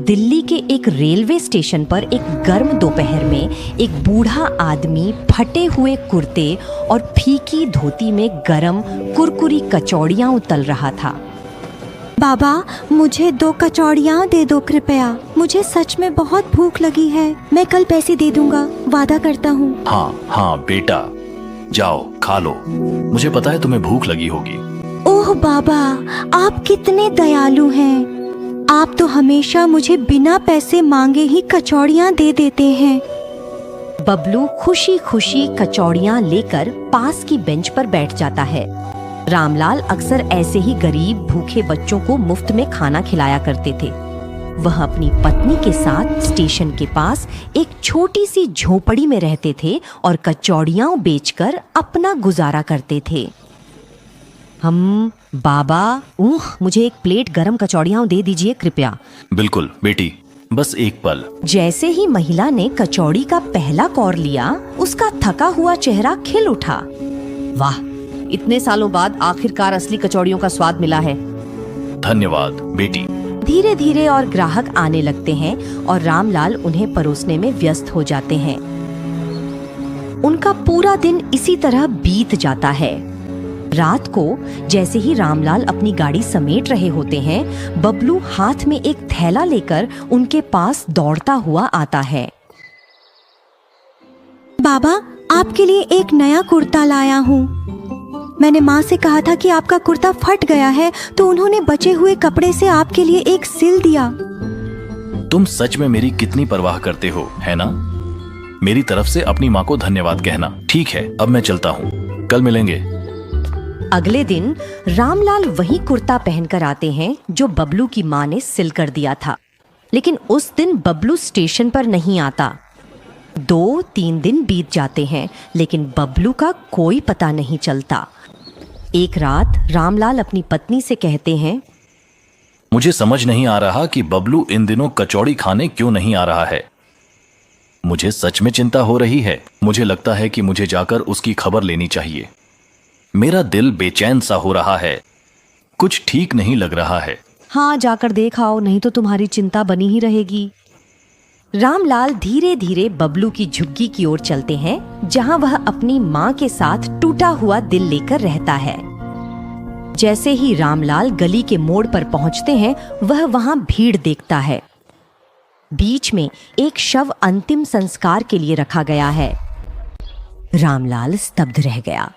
दिल्ली के एक railway station पर एक गर्म दोपहर में एक बूढ़ा आदमी फटे हुए कुर्ते और फीकी धोती में गरम कुरकुरी कचौड़ियाँ तल रहा था। बाबा, मुझे 2 कचौड़ियाँ दे दो कृपया। मुझे सच में बहुत भूख लगी है। मैं कल पैसे दे दूंगा, वादा करता हूँ। हाँ बेटा, जाओ खा लो। मुझे पता है तुम्हें भूख लगी होगी। ओह बाबा, आप कितने दयालु हैं। आप तो हमेशा मुझे बिना पैसे मांगे ही कचौड़ियाँ दे देते हैं। बबलू खुशी खुशी कचौड़ियाँ लेकर पास की बेंच पर बैठ जाता है। रामलाल अक्सर ऐसे ही गरीब भूखे बच्चों को मुफ्त में खाना खिलाया करते थे। वह अपनी पत्नी के साथ स्टेशन के पास एक छोटी सी झोपड़ी में रहते थे और कचौड़ियाँ बेचकर अपना गुजारा करते थे। बाबा, मुझे एक प्लेट गरम कचौड़ियाँ दे दीजिए कृपया। बिल्कुल बेटी, बस एक पल। जैसे ही महिला ने कचौड़ी का पहला कौर लिया, उसका थका हुआ चेहरा खिल उठा। वाह, इतने सालों बाद आखिरकार असली कचौड़ियों का स्वाद मिला है। धन्यवाद बेटी। धीरे धीरे और ग्राहक आने लगते हैं और रामलाल उन्हें परोसने में व्यस्त हो जाते हैं। उनका पूरा दिन इसी तरह बीत जाता है। रात को जैसे ही रामलाल अपनी गाड़ी समेट रहे होते हैं, बबलू हाथ में एक थैला लेकर उनके पास दौड़ता हुआ आता है। बाबा, आपके लिए एक नया कुर्ता लाया हूँ। मैंने माँ से कहा था कि आपका कुर्ता फट गया है, तो उन्होंने बचे हुए कपड़े से आपके लिए एक सिल दिया। तुम सच में मेरी कितनी परवाह करते हो, है ना? मेरी तरफ से अपनी माँ को धन्यवाद कहना। ठीक है, अब मैं चलता हूँ, कल मिलेंगे। अगले दिन रामलाल वही कुर्ता पहनकर आते हैं जो बबलू की माँ ने सिल कर दिया था। लेकिन उस दिन बबलू स्टेशन पर नहीं आता। 2-3 दिन बीत जाते हैं, लेकिन बबलू का कोई पता नहीं चलता। एक रात रामलाल अपनी पत्नी से कहते हैं, मुझे समझ नहीं आ रहा कि बबलू इन दिनों कचौड़ी खाने क्यों नहीं आ रहा है। मुझे सच में चिंता हो रही है। मुझे लगता है कि मुझे जाकर उसकी खबर लेनी चाहिए। मेरा दिल बेचैन सा हो रहा है, कुछ ठीक नहीं लग रहा है। हाँ, जाकर देख आओ, नहीं तो तुम्हारी चिंता बनी ही रहेगी। रामलाल धीरे धीरे बबलू की झुग्गी की ओर चलते हैं, जहां वह अपनी माँ के साथ टूटा हुआ दिल लेकर रहता है। जैसे ही रामलाल गली के मोड़ पर पहुंचते हैं, वह वहां भीड़ देखता है। बीच में एक शव अंतिम संस्कार के लिए रखा गया है। रामलाल स्तब्ध रह गया।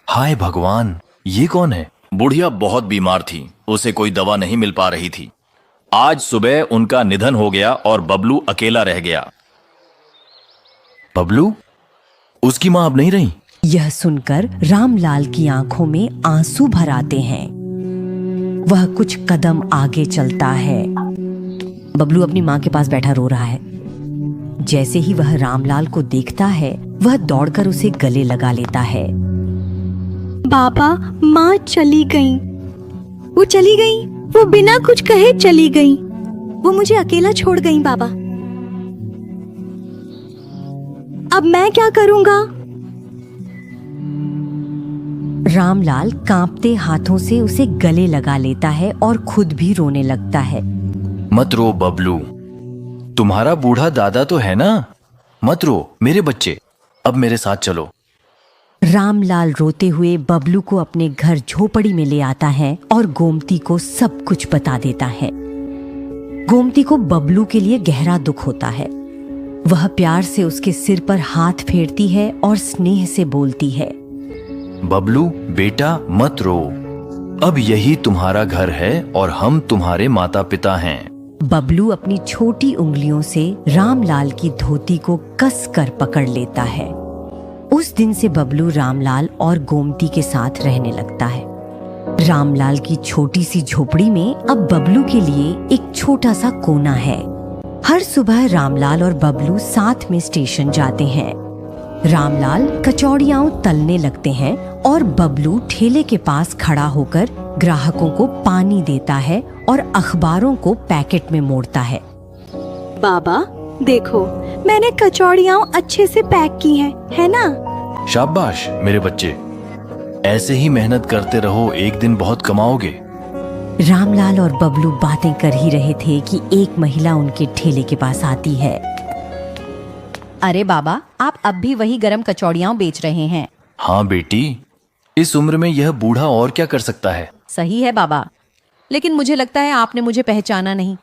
हाय भगवान, ये कौन है? बुढ़िया बहुत बीमार थी, उसे कोई दवा नहीं मिल पा रही थी। आज सुबह उनका निधन हो गया और बबलू अकेला रह गया। बबलू? उसकी मां अब नहीं रही? यह सुनकर रामलाल की आंखों में आंसू भर आते हैं। वह कुछ कदम आगे चलता है। बबलू अपनी मां के पास बैठा रो रहा है। जैसे ही वह रामलाल को देखता है, वह दौड़कर उसे गले लगा लेता है। बाबा, माँ चली गई। वो चली गई, वो बिना कुछ कहे चली गई। वो मुझे अकेला छोड़ गई बाबा। अब मैं क्या करूंगा? रामलाल कांपते हाथों से उसे गले लगा लेता है और खुद भी रोने लगता है। मत रो बबलू, तुम्हारा बूढ़ा दादा तो है ना। मत रो मेरे बच्चे, अब मेरे साथ चलो। रामलाल रोते हुए बबलू को अपने घर झोपड़ी में ले आता है और गोमती को सब कुछ बता देता है। गोमती को बबलू के लिए गहरा दुख होता है। वह प्यार से उसके सिर पर हाथ फेरती है और स्नेह से बोलती है, बबलू बेटा मत रो, अब यही तुम्हारा घर है और हम तुम्हारे माता पिता हैं। बबलू अपनी छोटी उंगलियों से रामलाल की धोती को कस कर पकड़ लेता है। उस दिन से बबलू रामलाल और गोमती के साथ रहने लगता है। रामलाल की छोटी सी झोपड़ी में अब बबलू के लिए एक छोटा सा कोना है। हर सुबह रामलाल और बबलू साथ में स्टेशन जाते हैं। रामलाल कचौड़ियाँ तलने लगते हैं और बबलू ठेले के पास खड़ा होकर ग्राहकों को पानी देता है और अखबारों को पैकेट में मोड़ता है। बाबा देखो, मैंने कचौड़ियाँ अच्छे से पैक की हैं, है ना? शाबाश मेरे बच्चे, ऐसे ही मेहनत करते रहो, एक दिन बहुत कमाओगे। रामलाल और बबलू बातें कर ही रहे थे कि एक महिला उनके ठेले के पास आती है। अरे बाबा, आप अब भी वही गरम कचौड़ियाँ बेच रहे हैं? हाँ बेटी, इस उम्र में यह बूढ़ा और क्या कर सकता है। सही है बाबा, लेकिन मुझे लगता है आपने मुझे पहचाना नहीं।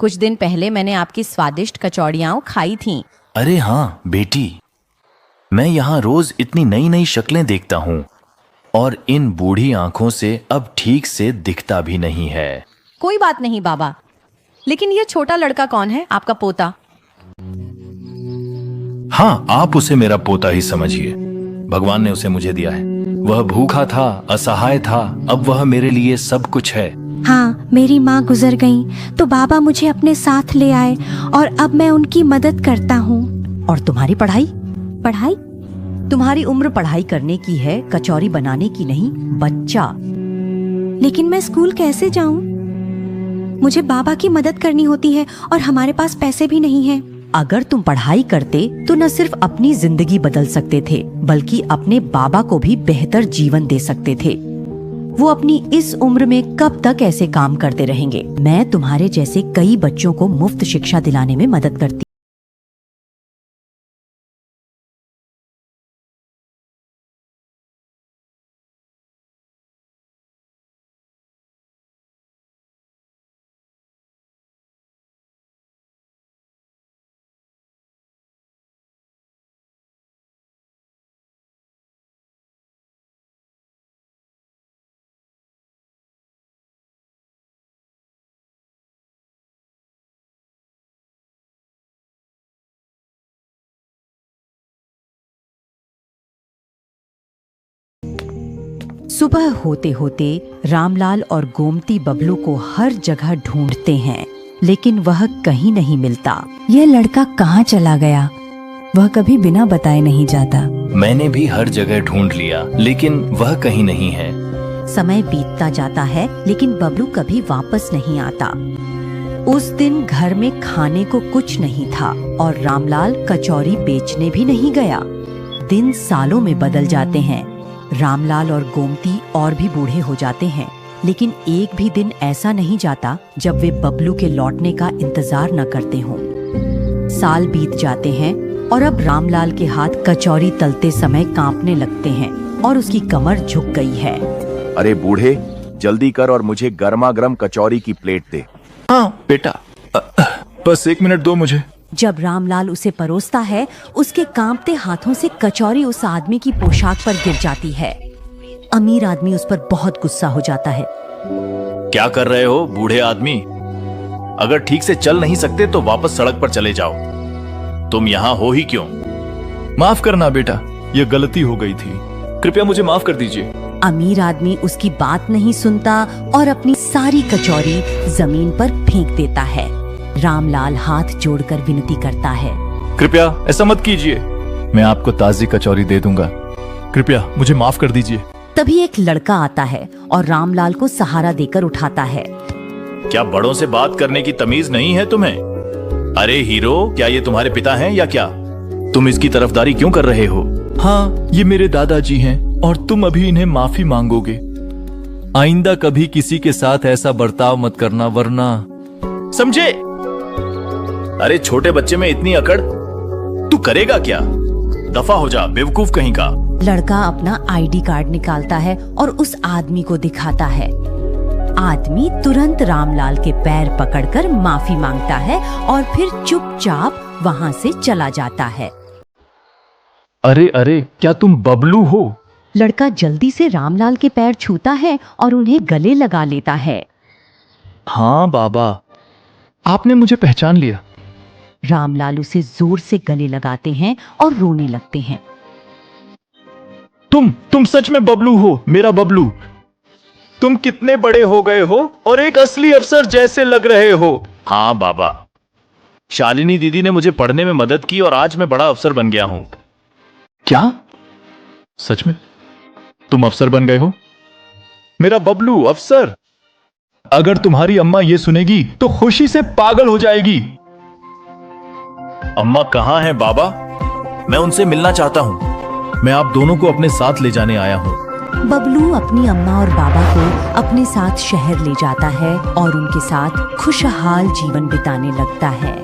कुछ दिन पहले मैंने आपकी स्वादिष्ट कचौड़ियाँ खाई थीं। अरे हाँ बेटी, मैं यहाँ रोज इतनी नई नई शक्लें देखता हूँ और इन बूढ़ी आंखों से अब ठीक से दिखता भी नहीं है। कोई बात नहीं बाबा, लेकिन ये छोटा लड़का कौन है, आपका पोता? हाँ, आप उसे मेरा पोता ही समझिए। भगवान ने उसे मुझे दिया है। वह भूखा था, असहाय था, अब वह मेरे लिए सब कुछ है। हाँ, मेरी माँ गुजर गईं, तो बाबा मुझे अपने साथ ले आए और अब मैं उनकी मदद करता हूँ। और तुम्हारी पढ़ाई? पढ़ाई? तुम्हारी उम्र पढ़ाई करने की है, कचौरी बनाने की नहीं, बच्चा। लेकिन मैं स्कूल कैसे जाऊँ? मुझे बाबा की मदद करनी होती है और हमारे पास पैसे भी नहीं हैं। अगर तुम पढ़ाई करते तो न सिर्फ अपनी जिंदगी बदल सकते थे, बल्कि अपने बाबा को भी बेहतर जीवन दे सकते थे। वो अपनी इस उम्र में कब तक ऐसे काम करते रहेंगे? मैं तुम्हारे जैसे कई बच्चों को मुफ्त शिक्षा दिलाने में मदद करती। सुबह होते होते रामलाल और गोमती बबलू को हर जगह ढूंढते हैं, लेकिन वह कहीं नहीं मिलता। यह लड़का कहाँ चला गया? वह कभी बिना बताए नहीं जाता। मैंने भी हर जगह ढूंढ लिया, लेकिन वह कहीं नहीं है। समय बीतता जाता है, लेकिन बबलू कभी वापस नहीं आता। उस दिन घर में खाने को कुछ नहीं था और रामलाल कचौरी बेचने भी नहीं गया। दिन सालों में बदल जाते हैं। रामलाल और गोमती और भी बूढ़े हो जाते हैं, लेकिन एक भी दिन ऐसा नहीं जाता जब वे बबलू के लौटने का इंतजार न करते हों। साल बीत जाते हैं और अब रामलाल के हाथ कचौरी तलते समय कांपने लगते हैं और उसकी कमर झुक गई है। अरे बूढ़े, जल्दी कर और मुझे गर्मा गर्म कचौरी की प्लेट दे। हाँ बेटा, बस 1 मिनट दो मुझे। जब रामलाल उसे परोसता है, उसके कांपते हाथों से कचौरी उस आदमी की पोशाक पर गिर जाती है। अमीर आदमी उस पर बहुत गुस्सा हो जाता है। क्या कर रहे हो बूढ़े आदमी? अगर ठीक से चल नहीं सकते तो वापस सड़क पर चले जाओ। तुम यहाँ हो ही क्यों? माफ करना बेटा, यह गलती हो गई थी, कृपया मुझे माफ कर दीजिए। अमीर आदमी उसकी बात नहीं सुनता और अपनी सारी कचौरी जमीन पर फेंक देता है। रामलाल हाथ जोड़कर विनती करता है, कृपया ऐसा मत कीजिए, मैं आपको ताजी कचौरी दे दूंगा, कृपया मुझे माफ कर दीजिए। तभी एक लड़का आता है और रामलाल को सहारा देकर उठाता है। क्या बड़ों से बात करने की तमीज नहीं है तुम्हें? अरे हीरो, क्या ये तुम्हारे पिता हैं या क्या? तुम इसकी तरफदारी क्यों कर रहे हो? हाँ, ये मेरे दादाजी हैं और तुम अभी इन्हें माफी मांगोगे। आइंदा कभी किसी के साथ ऐसा बर्ताव मत करना, वरना समझे? अरे छोटे बच्चे में इतनी अकड़, तू करेगा क्या? दफा हो जा बेवकूफ कहीं का। लड़का अपना आईडी कार्ड निकालता है और उस आदमी को दिखाता है। आदमी तुरंत रामलाल के पैर पकड़कर माफी मांगता है और फिर चुपचाप वहाँ से चला जाता है। अरे अरे, क्या तुम बबलू हो? लड़का जल्दी से रामलाल के पैर छूता है और उन्हें गले लगा लेता है। हाँ बाबा, आपने मुझे पहचान लिया। रामलाल उसे जोर से गले लगाते हैं और रोने लगते हैं। तुम सच में बबलू हो, मेरा बबलू। तुम कितने बड़े हो गए हो और एक असली अफसर जैसे लग रहे हो। हाँ बाबा, शालिनी दीदी ने मुझे पढ़ने में मदद की और आज मैं बड़ा अफसर बन गया हूँ। क्या? सच में तुम अफसर बन गए हो? मेरा बबलू अफसर? अगर तुम्हारी अम्मा ये सुनेगी तो खुशी से पागल हो जाएगी। अम्मा कहाँ हैं बाबा? मैं उनसे मिलना चाहता हूँ। मैं आप दोनों को अपने साथ ले जाने आया हूँ। बबलू अपनी अम्मा और बाबा को अपने साथ शहर ले जाता है और उनके साथ खुशहाल जीवन बिताने लगता है।